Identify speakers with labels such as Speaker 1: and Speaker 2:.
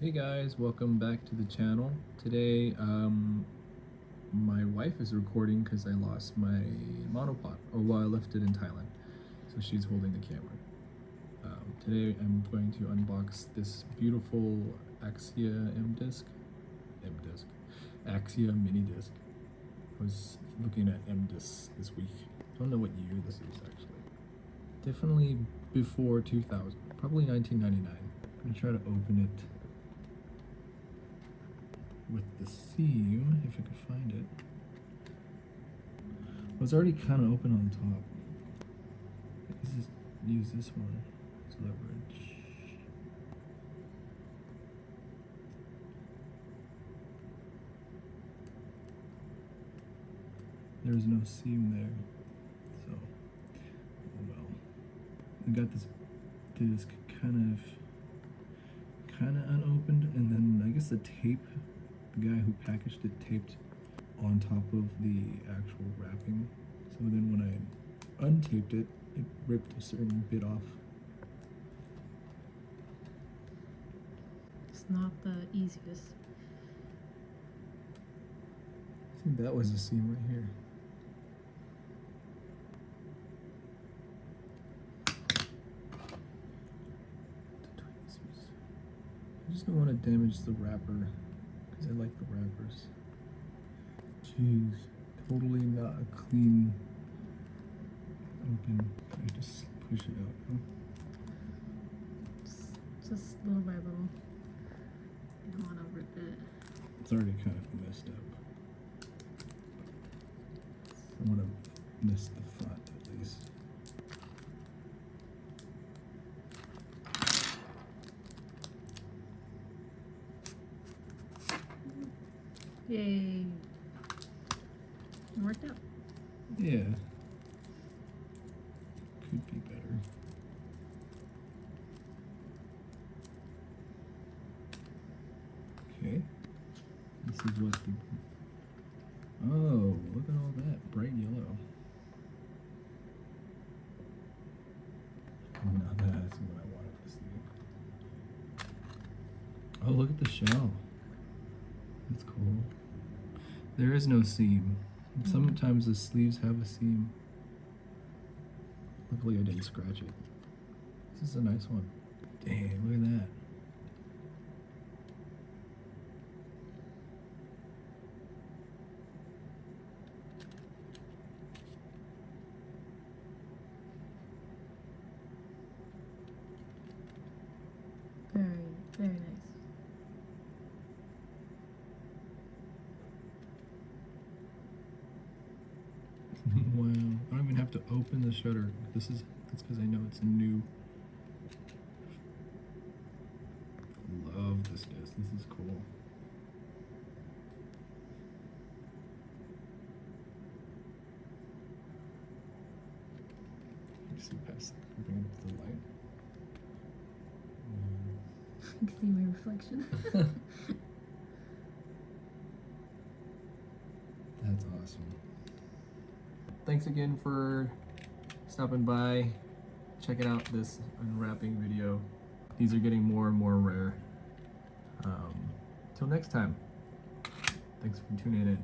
Speaker 1: Hey guys, welcome back to the channel. Today, my wife is recording because I lost my monopod, or well, I left it in Thailand, so she's holding the camera. Today I'm going to unbox this beautiful AXIA AXIA Minidisc. I was looking at M-Discs this week. I don't know what year this is actually. Definitely before 2000, probably 1999. I'm gonna try to open it with the seam, if I could find it. Well, it's already kind of open on top. Let's just use this one as leverage. There's no seam there, so oh well. I got this disc kind of unopened, and then I guess the tape, the guy who packaged it taped on top of the actual wrapping. So then when I untaped it, it ripped a certain bit off.
Speaker 2: It's not the easiest.
Speaker 1: I think that was a seam right here. I just don't want to damage the wrapper because I like the wrappers. Jeez, totally not a clean open. I just push it out. Huh?
Speaker 2: Just little by little. You don't want to rip it.
Speaker 1: It's already kind of messed up. I want to miss the front at least.
Speaker 2: Yay. It worked out.
Speaker 1: Yeah. Could be better. Okay. This is what the... Oh, look at all that. Bright yellow. Now that's what I wanted to see. Oh, look at the shell. That's cool. There is no seam. Sometimes the sleeves have a seam. Luckily I didn't scratch it. This is a nice one. Dang, look at that.
Speaker 2: Very, very nice.
Speaker 1: Wow, I don't even have to open the shutter. That's because I know it's new. Love this disc. This is cool. You see past, bring up the light.
Speaker 2: You can see my reflection.
Speaker 1: That's awesome. Thanks again for stopping by, checking out this unwrapping video. These are getting more and more rare. Till next time, thanks for tuning in.